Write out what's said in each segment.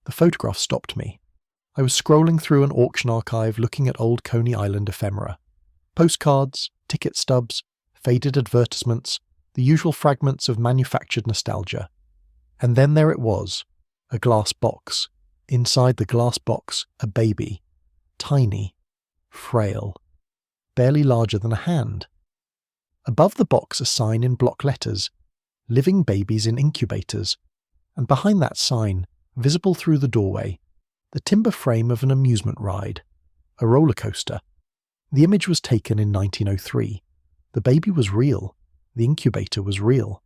The photograph stopped me. I was scrolling through an auction archive looking at old Coney Island ephemera. Postcards, ticket stubs, faded advertisements, the usual fragments of manufactured nostalgia. And then there it was, a glass box. Inside the glass box, a baby. Tiny. Frail. Barely larger than a hand. Above the box a sign in block letters, "Living babies in incubators," and behind that sign, visible through the doorway, the timber frame of an amusement ride, a roller coaster. The image was taken in 1903. The baby was real. The incubator was real.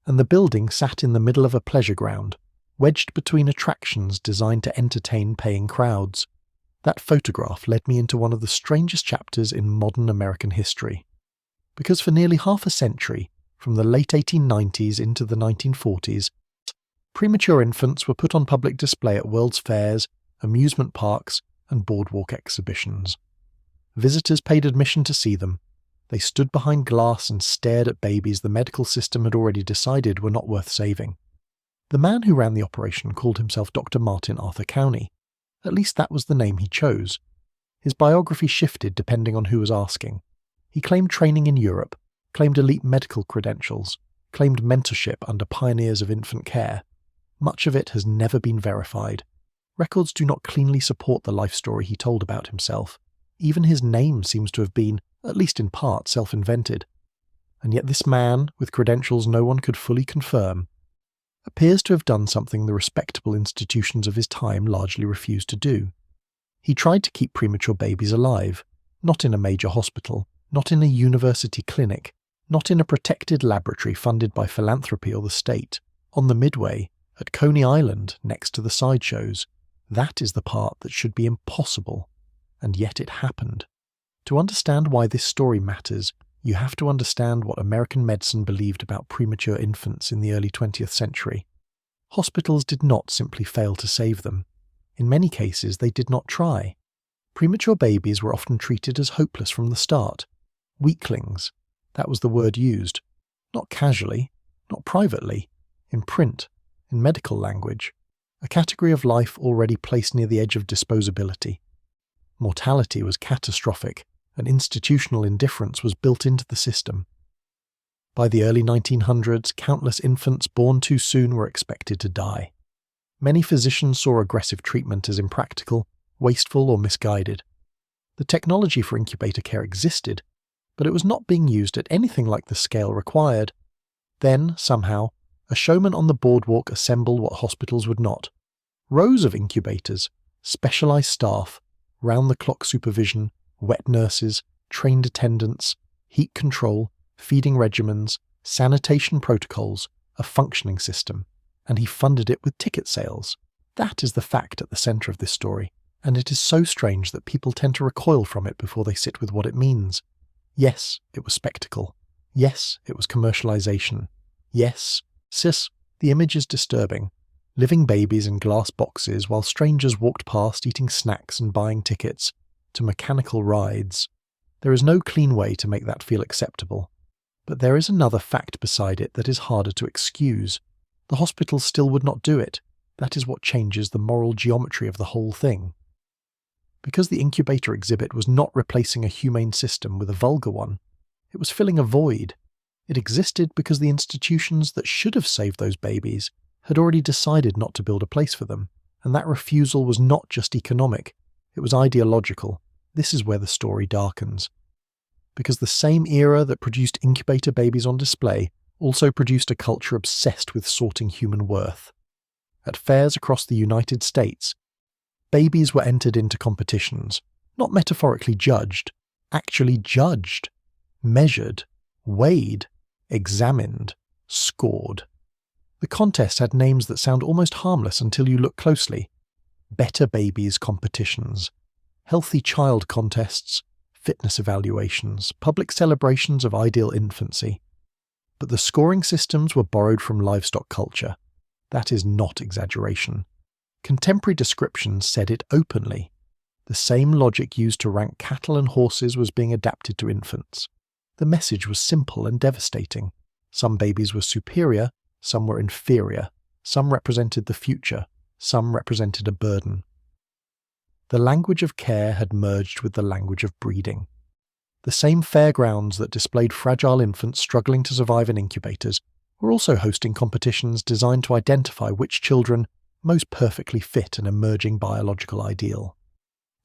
And the building sat in the middle of a pleasure ground, wedged between attractions designed to entertain paying crowds. That photograph led me into one of the strangest chapters in modern American history. Because for nearly half a century, from the late 1890s into the 1940s, premature infants were put on public display at world's fairs, amusement parks, and boardwalk exhibitions. Visitors paid admission to see them. They stood behind glass and stared at babies the medical system had already decided were not worth saving. The man who ran the operation called himself Dr. Martin Arthur Cowney. At least that was the name he chose. His biography shifted depending on who was asking. He claimed training in Europe, claimed elite medical credentials, claimed mentorship under pioneers of infant care. Much of it has never been verified. Records do not cleanly support the life story he told about himself. Even his name seems to have been, at least in part, self-invented. And yet this man, with credentials no one could fully confirm, appears to have done something the respectable institutions of his time largely refused to do. He tried to keep premature babies alive, not in a major hospital, not in a university clinic, not in a protected laboratory funded by philanthropy or the state, on the Midway, at Coney Island next to the sideshows. That is the part that should be impossible, and yet it happened. To understand why this story matters, you have to understand what American medicine believed about premature infants in the early 20th century. Hospitals did not simply fail to save them. In many cases, they did not try. Premature babies were often treated as hopeless from the start. Weaklings, that was the word used. Not casually, not privately, in print, in medical language. A category of life already placed near the edge of disposability. Mortality was catastrophic, and institutional indifference was built into the system. By the early 1900s, countless infants born too soon were expected to die. Many physicians saw aggressive treatment as impractical, wasteful, or misguided. The technology for incubator care existed, but it was not being used at anything like the scale required. Then, somehow, a showman on the boardwalk assembled what hospitals would not. Rows of incubators, specialized staff, round-the-clock supervision, wet nurses, trained attendants, heat control, feeding regimens, sanitation protocols, a functioning system, and he funded it with ticket sales. That is the fact at the center of this story, and it is so strange that people tend to recoil from it before they sit with what it means. Yes, it was spectacle. Yes, it was commercialization. Yes, the image is disturbing. Living babies in glass boxes while strangers walked past eating snacks and buying tickets, to mechanical rides. There is no clean way to make that feel acceptable. But there is another fact beside it that is harder to excuse. The hospitals still would not do it. That is what changes the moral geometry of the whole thing. Because the incubator exhibit was not replacing a humane system with a vulgar one, it was filling a void. It existed because the institutions that should have saved those babies had already decided not to build a place for them, and that refusal was not just economic, it was ideological. This is where the story darkens. Because the same era that produced incubator babies on display also produced a culture obsessed with sorting human worth. At fairs across the United States, babies were entered into competitions, not metaphorically judged, actually judged, measured, weighed, examined, scored. The contest had names that sound almost harmless until you look closely. Better Babies competitions, healthy child contests, fitness evaluations, public celebrations of ideal infancy. But the scoring systems were borrowed from livestock culture. That is not exaggeration. Contemporary descriptions said it openly. The same logic used to rank cattle and horses was being adapted to infants. The message was simple and devastating. Some babies were superior, some were inferior, some represented the future, some represented a burden. The language of care had merged with the language of breeding. The same fairgrounds that displayed fragile infants struggling to survive in incubators were also hosting competitions designed to identify which children most perfectly fit an emerging biological ideal.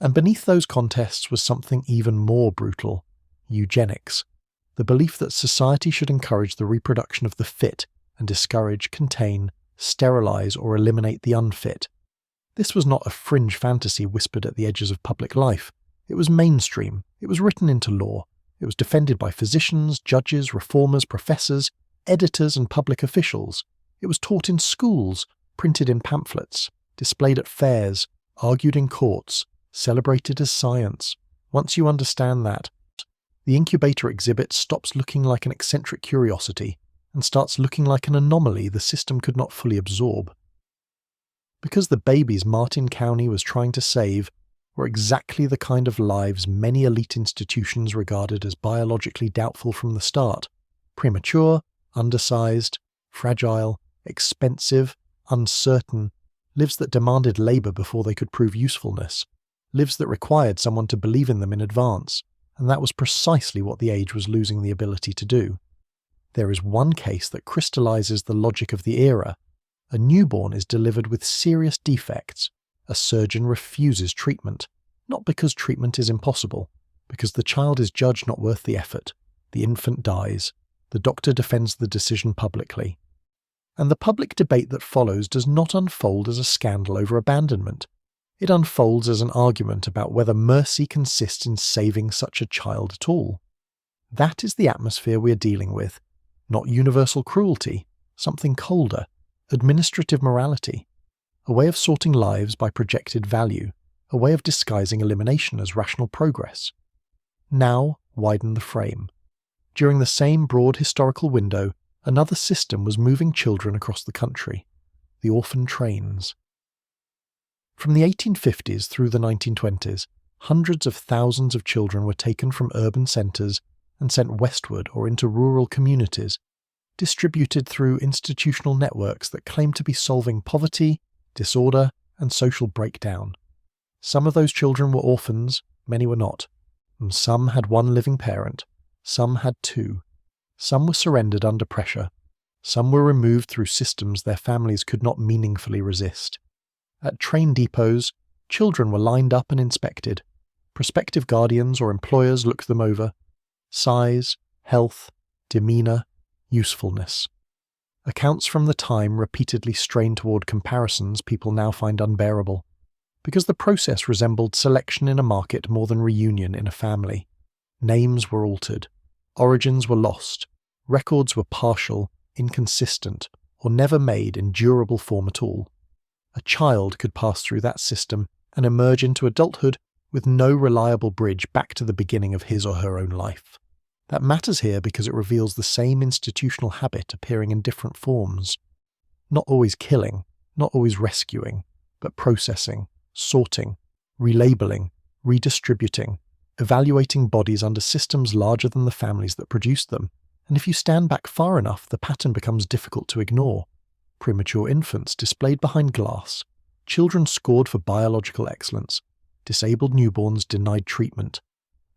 And beneath those contests was something even more brutal: eugenics, the belief that society should encourage the reproduction of the fit and discourage, contain, sterilize, or eliminate the unfit. This was not a fringe fantasy whispered at the edges of public life. It was mainstream. It was written into law. It was defended by physicians, judges, reformers, professors, editors, and public officials. It was taught in schools, printed in pamphlets, displayed at fairs, argued in courts, celebrated as science. Once you understand that, the incubator exhibit stops looking like an eccentric curiosity and starts looking like an anomaly the system could not fully absorb. Because the babies Martin County was trying to save were exactly the kind of lives many elite institutions regarded as biologically doubtful from the start: premature, undersized, fragile, expensive, uncertain, lives that demanded labor before they could prove usefulness, lives that required someone to believe in them in advance, and that was precisely what the age was losing the ability to do. There is one case that crystallizes the logic of the era. A newborn is delivered with serious defects. A surgeon refuses treatment, not because treatment is impossible, because the child is judged not worth the effort. The infant dies. The doctor defends the decision publicly. And the public debate that follows does not unfold as a scandal over abandonment. It unfolds as an argument about whether mercy consists in saving such a child at all. That is the atmosphere we are dealing with. Not universal cruelty, something colder, administrative morality, a way of sorting lives by projected value, a way of disguising elimination as rational progress. Now widen the frame. During the same broad historical window, another system was moving children across the country: the orphan trains. From the 1850s through the 1920s, hundreds of thousands of children were taken from urban centres and sent westward or into rural communities, distributed through institutional networks that claimed to be solving poverty, disorder, and social breakdown. Some of those children were orphans, many were not, and some had one living parent, some had two. Some were surrendered under pressure, some were removed through systems their families could not meaningfully resist. At train depots, children were lined up and inspected. Prospective guardians or employers looked them over. Size, health, demeanour, usefulness. Accounts from the time repeatedly strained toward comparisons people now find unbearable, because the process resembled selection in a market more than reunion in a family. Names were altered, origins were lost, records were partial, inconsistent, or never made in durable form at all. A child could pass through that system and emerge into adulthood with no reliable bridge back to the beginning of his or her own life. That matters here because it reveals the same institutional habit appearing in different forms. Not always killing, not always rescuing, but processing, sorting, relabeling, redistributing, evaluating bodies under systems larger than the families that produced them. And if you stand back far enough, the pattern becomes difficult to ignore. Premature infants displayed behind glass, children scored for biological excellence, disabled newborns denied treatment,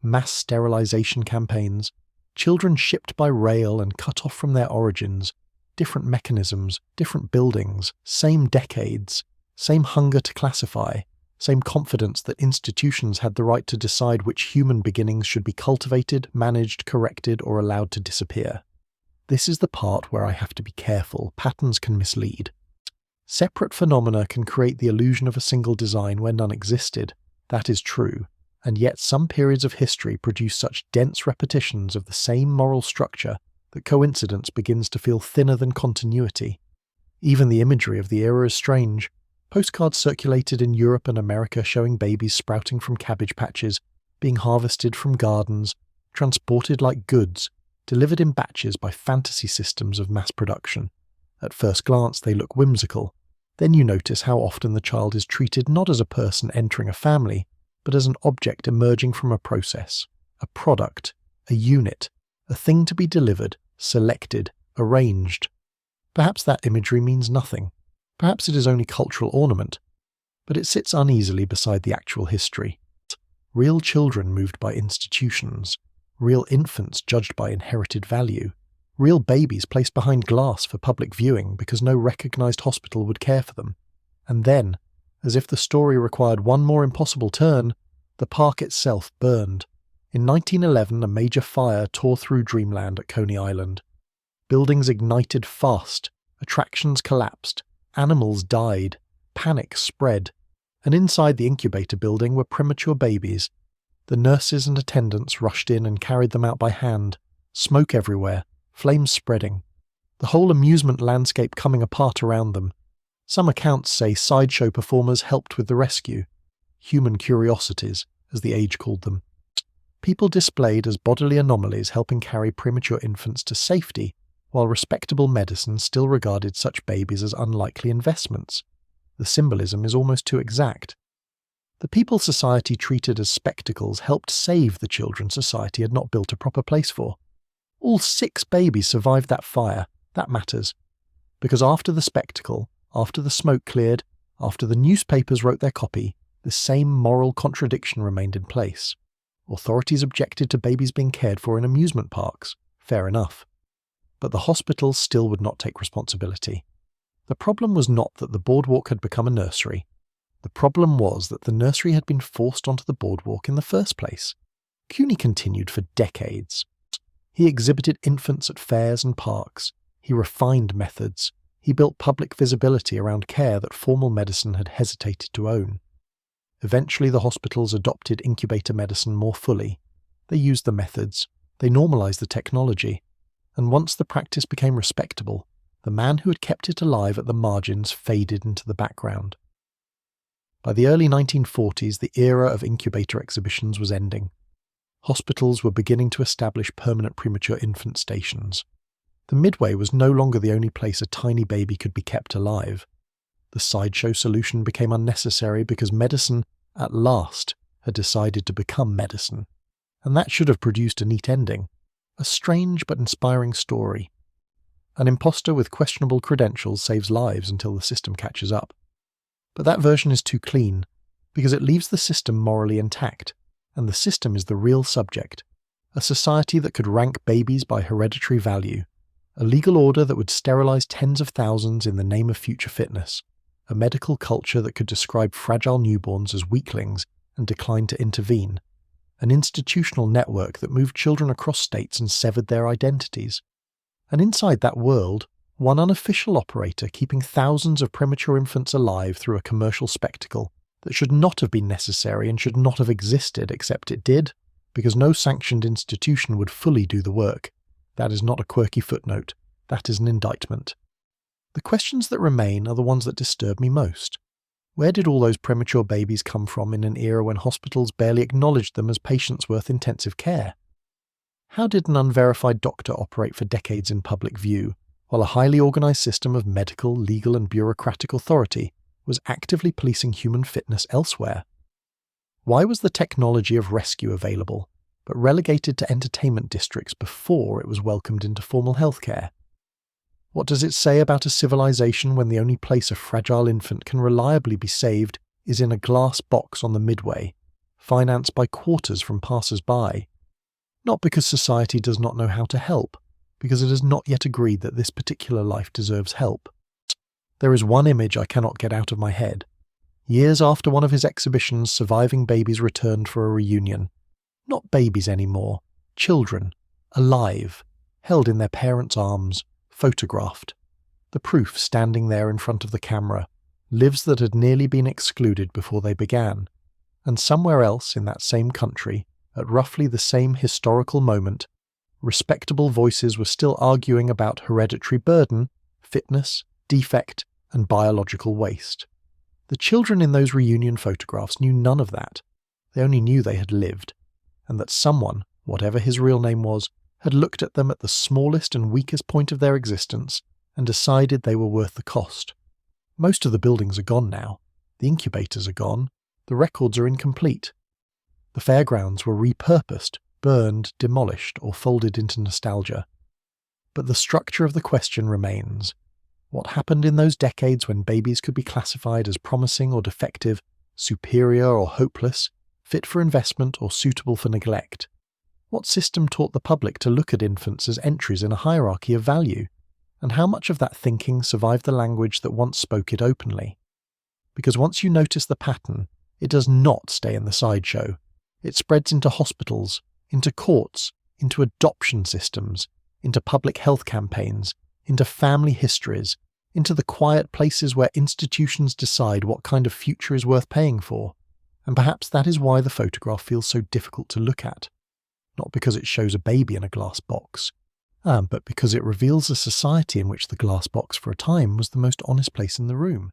mass sterilization campaigns, children shipped by rail and cut off from their origins, different mechanisms, different buildings, same decades, same hunger to classify, same confidence that institutions had the right to decide which human beginnings should be cultivated, managed, corrected, or allowed to disappear. This is the part where I have to be careful. Patterns can mislead. Separate phenomena can create the illusion of a single design where none existed. That is true. And yet some periods of history produce such dense repetitions of the same moral structure that coincidence begins to feel thinner than continuity. Even the imagery of the era is strange. Postcards circulated in Europe and America showing babies sprouting from cabbage patches, being harvested from gardens, transported like goods, delivered in batches by fantasy systems of mass production. At first glance they look whimsical. Then you notice how often the child is treated not as a person entering a family, but as an object emerging from a process, a product, a unit, a thing to be delivered, selected, arranged. Perhaps that imagery means nothing. Perhaps it is only cultural ornament, but it sits uneasily beside the actual history. Real children moved by institutions, real infants judged by inherited value, real babies placed behind glass for public viewing because no recognised hospital would care for them. And then, as if the story required one more impossible turn, the park itself burned. In 1911, a major fire tore through dreamland at Coney Island. Buildings ignited fast, attractions collapsed, animals died, panic spread, and inside the incubator building were premature babies. The nurses and attendants rushed in and carried them out by hand, smoke everywhere, flames spreading, the whole amusement landscape coming apart around them. Some accounts say sideshow performers helped with the rescue, human curiosities, as the Age called them. People displayed as bodily anomalies helping carry premature infants to safety, while respectable medicine still regarded such babies as unlikely investments. The symbolism is almost too exact. The people society treated as spectacles helped save the children society had not built a proper place for. All 6 babies survived that fire. That matters. Because after the spectacle, after the smoke cleared, after the newspapers wrote their copy, the same moral contradiction remained in place. Authorities objected to babies being cared for in amusement parks. Fair enough. But the hospitals still would not take responsibility. The problem was not that the boardwalk had become a nursery. The problem was that the nursery had been forced onto the boardwalk in the first place. Coney continued for decades. He exhibited infants at fairs and parks. He refined methods. He built public visibility around care that formal medicine had hesitated to own. Eventually the hospitals adopted incubator medicine more fully. They used the methods. They normalized the technology. And once the practice became respectable, the man who had kept it alive at the margins faded into the background. By the early 1940s, the era of incubator exhibitions was ending. Hospitals were beginning to establish permanent premature infant stations. The midway was no longer the only place a tiny baby could be kept alive. The sideshow solution became unnecessary because medicine, at last, had decided to become medicine. And that should have produced a neat ending. A strange but inspiring story. An imposter with questionable credentials saves lives until the system catches up. But that version is too clean, because it leaves the system morally intact, and the system is the real subject. A society that could rank babies by hereditary value. A legal order that would sterilize tens of thousands in the name of future fitness. A medical culture that could describe fragile newborns as weaklings and decline to intervene. An institutional network that moved children across states and severed their identities. And inside that world, one unofficial operator keeping thousands of premature infants alive through a commercial spectacle that should not have been necessary and should not have existed, except it did, because no sanctioned institution would fully do the work. That is not a quirky footnote. That is an indictment. The questions that remain are the ones that disturb me most. Where did all those premature babies come from in an era when hospitals barely acknowledged them as patients worth intensive care? How did an unverified doctor operate for decades in public view, while a highly organised system of medical, legal and bureaucratic authority was actively policing human fitness elsewhere? Why was the technology of rescue available, but relegated to entertainment districts before it was welcomed into formal healthcare? What does it say about a civilization when the only place a fragile infant can reliably be saved is in a glass box on the midway, financed by quarters from passers-by? Not because society does not know how to help, because it has not yet agreed that this particular life deserves help. There is one image I cannot get out of my head. Years after one of his exhibitions, surviving babies returned for a reunion. Not babies anymore, children, alive, held in their parents' arms, photographed. The proof standing there in front of the camera, lives that had nearly been excluded before they began. And somewhere else in that same country, at roughly the same historical moment, respectable voices were still arguing about hereditary burden, fitness, defect, and biological waste. The children in those reunion photographs knew none of that. They only knew they had lived, and that someone, whatever his real name was, had looked at them at the smallest and weakest point of their existence and decided they were worth the cost. Most of the buildings are gone now. The incubators are gone. The records are incomplete. The fairgrounds were repurposed, burned, demolished, or folded into nostalgia. But the structure of the question remains. What happened in those decades when babies could be classified as promising or defective, superior or hopeless, fit for investment or suitable for neglect? What system taught the public to look at infants as entries in a hierarchy of value? And how much of that thinking survived the language that once spoke it openly? Because once you notice the pattern, it does not stay in the sideshow. It spreads into hospitals, into courts, into adoption systems, into public health campaigns, into family histories, into the quiet places where institutions decide what kind of future is worth paying for. And perhaps that is why the photograph feels so difficult to look at. Not because it shows a baby in a glass box, but because it reveals a society in which the glass box for a time was the most honest place in the room.